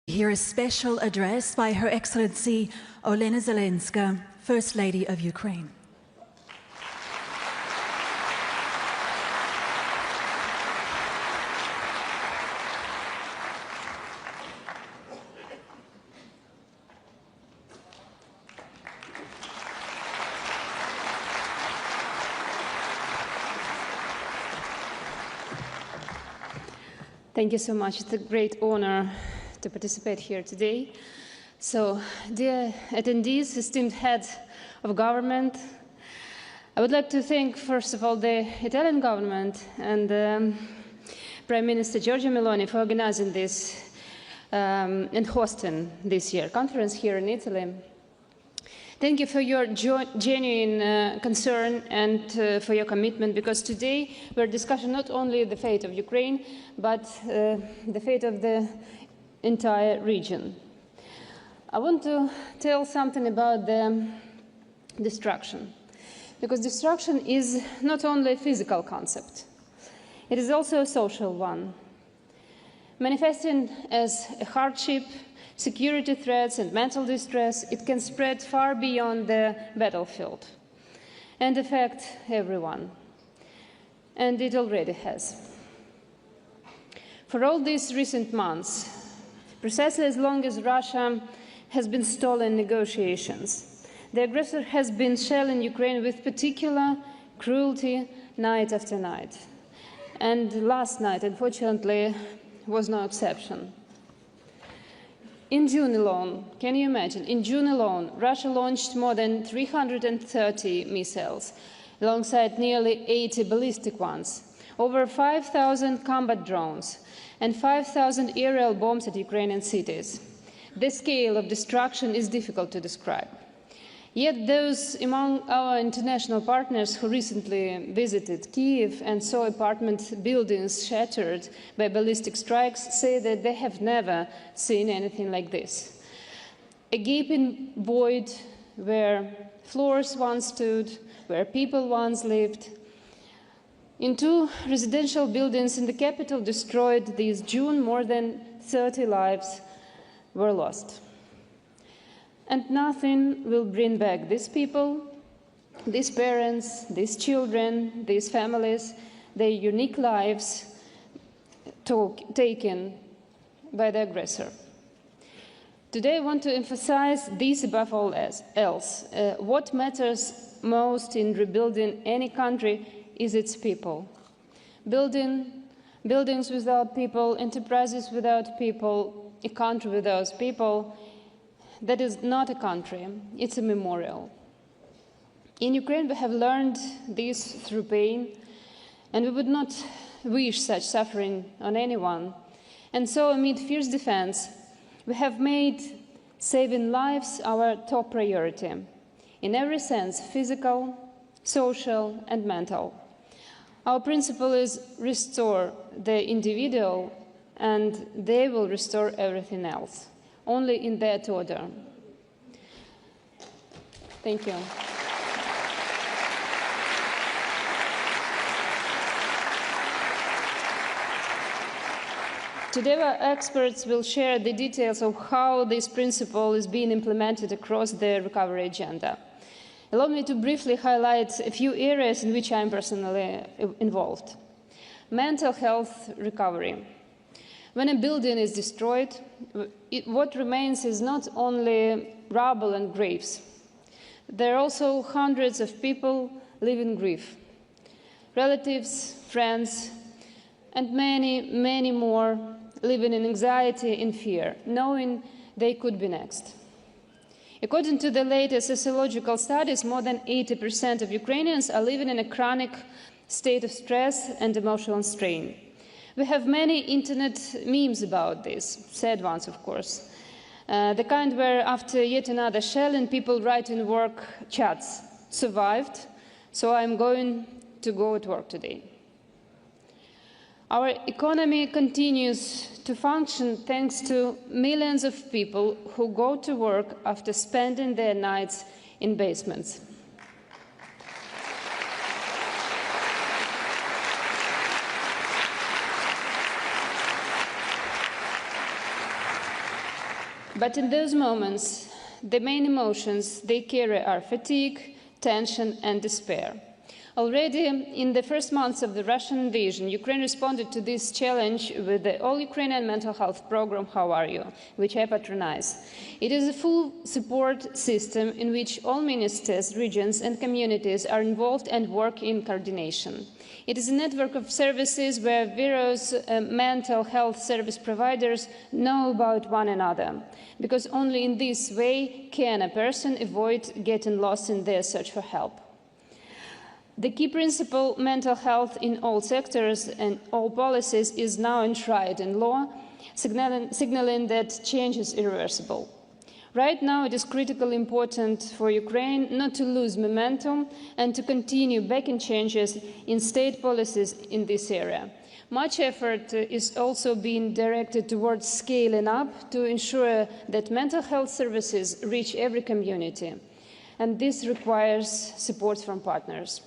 Hear a special address by Her Excellency Olena Zelenska, First Lady of Ukraine. Thank you so much. It's a great honor to participate here today. So, dear attendees, esteemed head of government, I would like to thank, first of all, the Italian government and Prime Minister Giorgia Meloni for organizing this and hosting this year conference here in Italy. Thank you for your genuine concern and for your commitment, because today we're discussing not only the fate of Ukraine, but the fate of the entire region. I want to tell something about the destruction, because destruction is not only a physical concept, it is also a social one, manifesting as a hardship, security threats and mental distress. It can spread far beyond the battlefield and affect everyone, and it already has. For all these recent months, precisely as long as Russia has been stalling negotiations, the aggressor has been shelling Ukraine with particular cruelty night after night. And last night, unfortunately, was no exception. In June alone, can you imagine, in June alone, Russia launched more than 330 missiles, alongside nearly 80 ballistic ones, over 5,000 combat drones, and 5,000 aerial bombs at Ukrainian cities. The scale of destruction is difficult to describe. Yet those among our international partners who recently visited Kyiv and saw apartment buildings shattered by ballistic strikes say that they have never seen anything like this. A gaping void where floors once stood, where people once lived. In 2 residential buildings in the capital destroyed this June, more than 30 lives were lost. And nothing will bring back these people, these parents, these children, these families, their unique lives taken by the aggressor. Today I want to emphasize this above all else. What matters most in rebuilding any country is its people. Buildings without people, enterprises without people, a country without people, that is not a country, it's a memorial. In Ukraine, we have learned this through pain, and we would not wish such suffering on anyone. And so, amid fierce defense, we have made saving lives our top priority, in every sense, physical, social, and mental. Our principle is restore the individual, and they will restore everything else, only in that order. Thank you. Today, our experts will share the details of how this principle is being implemented across the recovery agenda. Allow me to briefly highlight a few areas in which I am personally involved. Mental health recovery. When a building is destroyed, what remains is not only rubble and graves. There are also hundreds of people living grief, relatives, friends, and many, many more living in anxiety and fear, knowing they could be next. According to the latest sociological studies, more than 80% of Ukrainians are living in a chronic state of stress and emotional strain. We have many internet memes about this, sad ones, of course. The kind where after yet another shelling, people write in work chats, survived, so I'm going to go to work today. Our economy continues to function thanks to millions of people who go to work after spending their nights in basements. But in those moments, the main emotions they carry are fatigue, tension, and despair. Already in the first months of the Russian invasion, Ukraine responded to this challenge with the All-Ukrainian Mental Health Program, How Are You?, which I patronize. It is a full support system in which all ministers, regions, and communities are involved and work in coordination. It is a network of services where various mental health service providers know about one another, because only in this way can a person avoid getting lost in their search for help. The key principle, mental health in all sectors and all policies, is now enshrined in law, signaling that change is irreversible. Right now, it is critically important for Ukraine not to lose momentum and to continue backing changes in state policies in this area. Much effort is also being directed towards scaling up to ensure that mental health services reach every community, and this requires support from partners.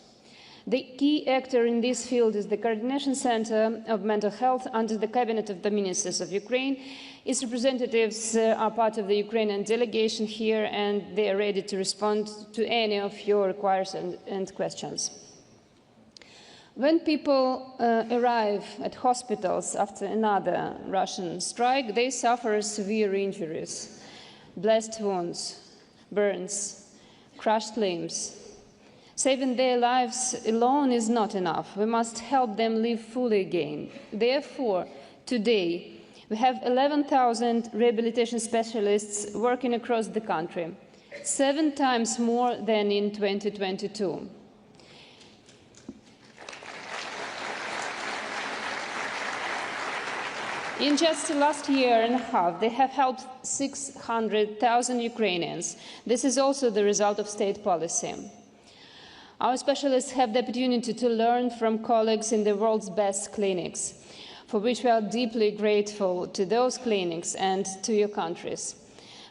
The key actor in this field is the Coordination Center of Mental Health under the Cabinet of the Ministers of Ukraine. Its representatives are part of the Ukrainian delegation here, and they are ready to respond to any of your requests and questions. When people arrive at hospitals after another Russian strike, they suffer severe injuries, blast wounds, burns, crushed limbs. Saving their lives alone is not enough. We must help them live fully again. Therefore, today, we have 11,000 rehabilitation specialists working across the country, 7 times more than in 2022. In just the last year and a half, they have helped 600,000 Ukrainians. This is also the result of state policy. Our specialists have the opportunity to learn from colleagues in the world's best clinics, for which we are deeply grateful to those clinics and to your countries.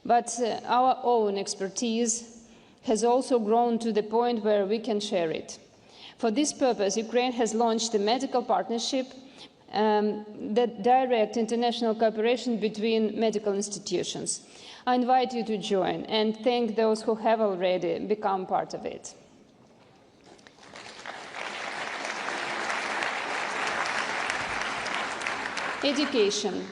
But our own expertise has also grown to the point where we can share it. For this purpose, Ukraine has launched a medical partnership that directs international cooperation between medical institutions. I invite you to join and thank those who have already become part of it. Education.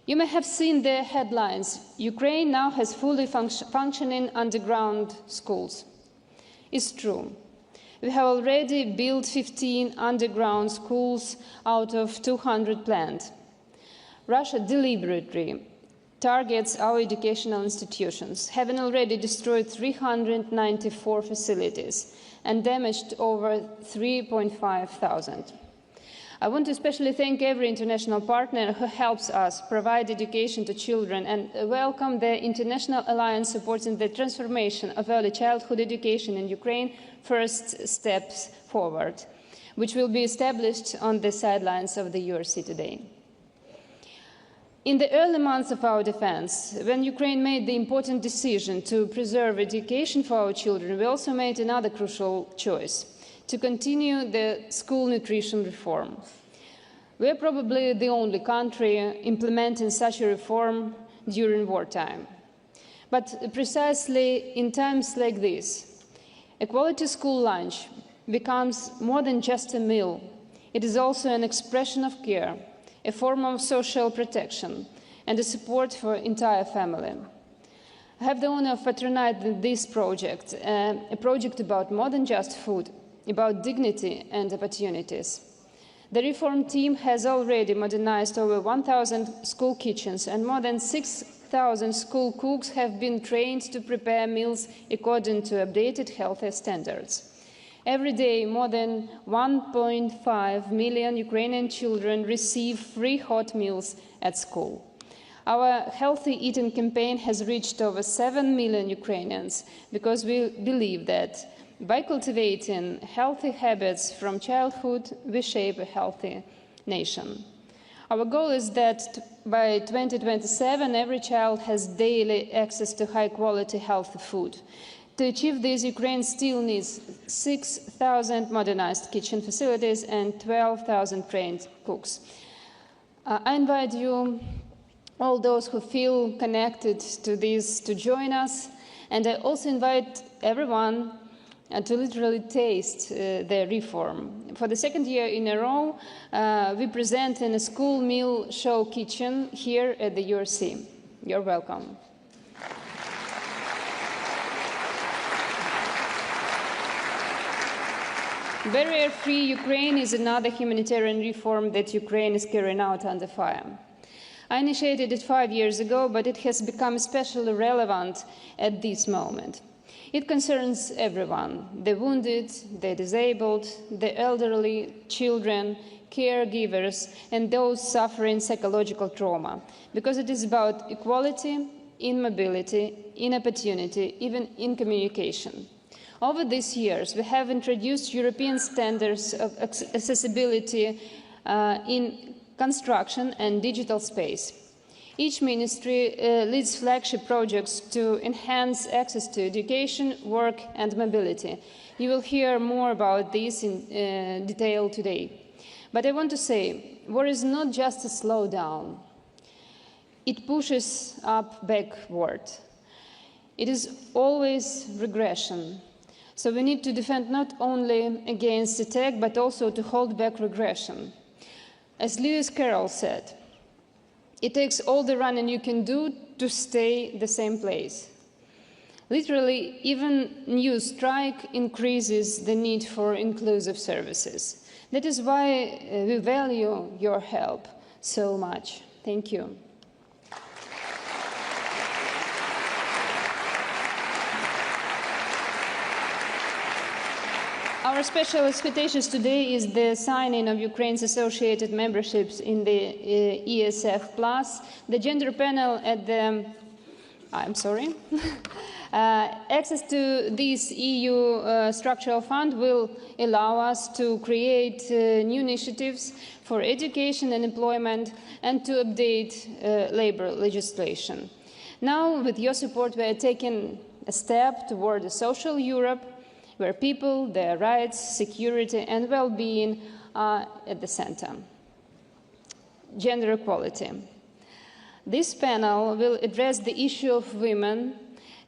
You may have seen the headlines. Ukraine now has fully functioning underground schools. It's true. We have already built 15 underground schools out of 200 planned. Russia deliberately targets our educational institutions, having already destroyed 394 facilities and damaged over 3,500. I want to especially thank every international partner who helps us provide education to children and welcome the International Alliance supporting the transformation of early childhood education in Ukraine, First Steps Forward, which will be established on the sidelines of the URC today. In the early months of our defense, when Ukraine made the important decision to preserve education for our children, we also made another crucial choice: to continue the school nutrition reform. We are probably the only country implementing such a reform during wartime. But precisely in times like this, a quality school lunch becomes more than just a meal. It is also an expression of care, a form of social protection, and a support for the entire family. I have the honor of patronizing this project, a project about more than just food, about dignity and opportunities. The reform team has already modernized over 1,000 school kitchens, and more than 6,000 school cooks have been trained to prepare meals according to updated health standards. Every day, more than 1.5 million Ukrainian children receive free hot meals at school. Our healthy eating campaign has reached over 7 million Ukrainians because we believe that by cultivating healthy habits from childhood, we shape a healthy nation. Our goal is that by 2027, every child has daily access to high-quality, healthy food. To achieve this, Ukraine still needs 6,000 modernized kitchen facilities and 12,000 trained cooks. I invite you all those who feel connected to this to join us. And I also invite everyone to literally taste the reform. For the second year in a row, we present in a school meal show kitchen here at the URC. You're welcome. Barrier-free Ukraine is another humanitarian reform that Ukraine is carrying out under fire. I initiated it 5 years ago, but it has become especially relevant at this moment. It concerns everyone: the wounded, the disabled, the elderly, children, caregivers, and those suffering psychological trauma, because it is about equality in mobility, in opportunity, even in communication. Over these years, we have introduced European standards of accessibility in construction and digital space. Each ministry leads flagship projects to enhance access to education, work, and mobility. You will hear more about this in detail today. But I want to say, war is not just a slowdown. It pushes up backward. It is always regression. So we need to defend not only against attack, but also to hold back regression. As Lewis Carroll said, it takes all the running you can do to stay the same place. Literally, even new strike increases the need for inclusive services. That is why we value your help so much. Thank you. Our special expectations today is the signing of Ukraine's associated memberships in the ESF+. The gender panel at the... access to this EU structural fund will allow us to create new initiatives for education and employment and to update labor legislation. Now, with your support, we are taking a step toward a social Europe where people, their rights, security, and well-being are at the center. Gender equality. This panel will address the issue of women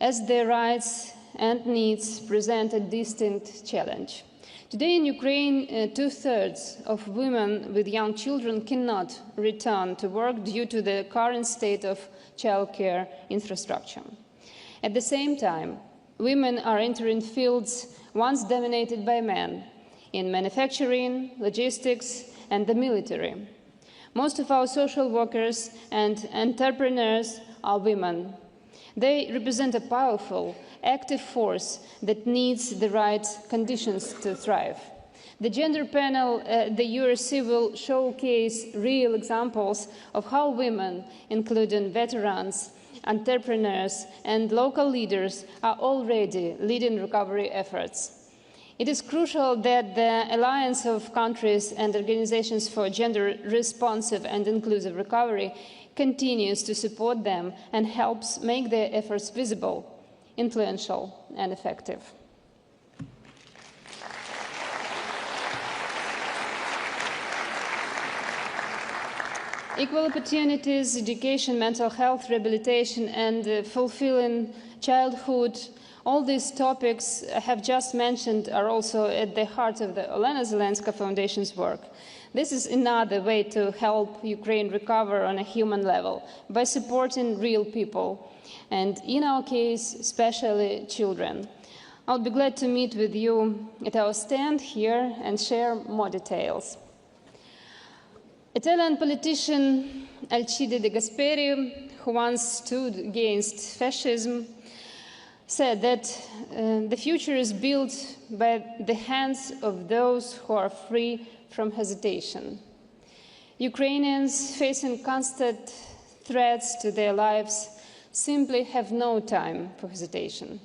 as their rights and needs present a distinct challenge. Today in Ukraine, 2/3 of women with young children cannot return to work due to the current state of childcare infrastructure. At the same time, women are entering fields once dominated by men in manufacturing, logistics, and the military. Most of our social workers and entrepreneurs are women. They represent a powerful, active force that needs the right conditions to thrive. The gender panel at the URC will showcase real examples of how women, including veterans, entrepreneurs, and local leaders, are already leading recovery efforts. It is crucial that the Alliance of Countries and Organizations for Gender-Responsive and Inclusive Recovery continues to support them and helps make their efforts visible, influential, and effective. Equal opportunities, education, mental health, rehabilitation, and fulfilling childhood, all these topics I have just mentioned are also at the heart of the Olena Zelenska Foundation's work. This is another way to help Ukraine recover on a human level by supporting real people, and in our case, especially children. I'll be glad to meet with you at our stand here and share more details. Italian politician Alcide De Gasperi, who once stood against fascism, said that the future is built by the hands of those who are free from hesitation. Ukrainians facing constant threats to their lives simply have no time for hesitation.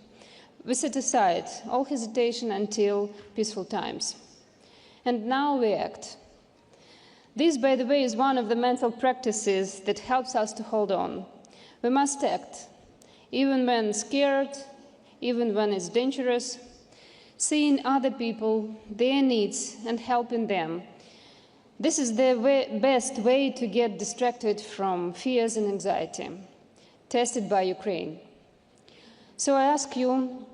We set aside all hesitation until peaceful times. And now we act. This, by the way, is one of the mental practices that helps us to hold on. We must act, even when scared, even when it's dangerous, seeing other people, their needs, and helping them. This is the best way to get distracted from fears and anxiety, tested by Ukraine. So I ask you,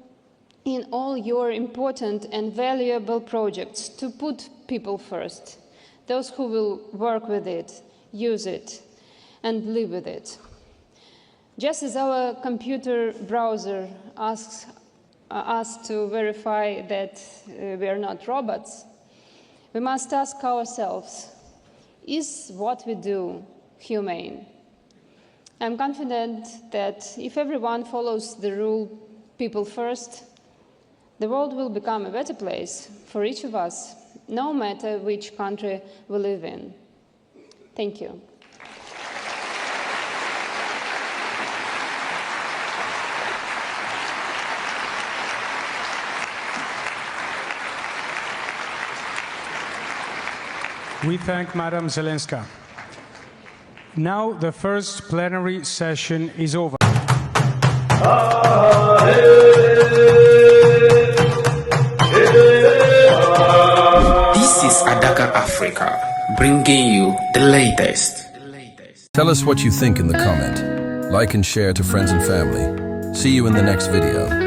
in all your important and valuable projects, to put people first, those who will work with it, use it, and live with it. Just as our computer browser asks us to verify that we are not robots, we must ask ourselves, is what we do humane? I'm confident that if everyone follows the rule, people first, the world will become a better place for each of us, no matter which country we live in. Thank you. We thank Madam Zelenska. Now the first plenary session is over. This is Adaka Africa, bringing you the latest. Tell us what you think in the comment. Like and share to friends and family. See you in the next video.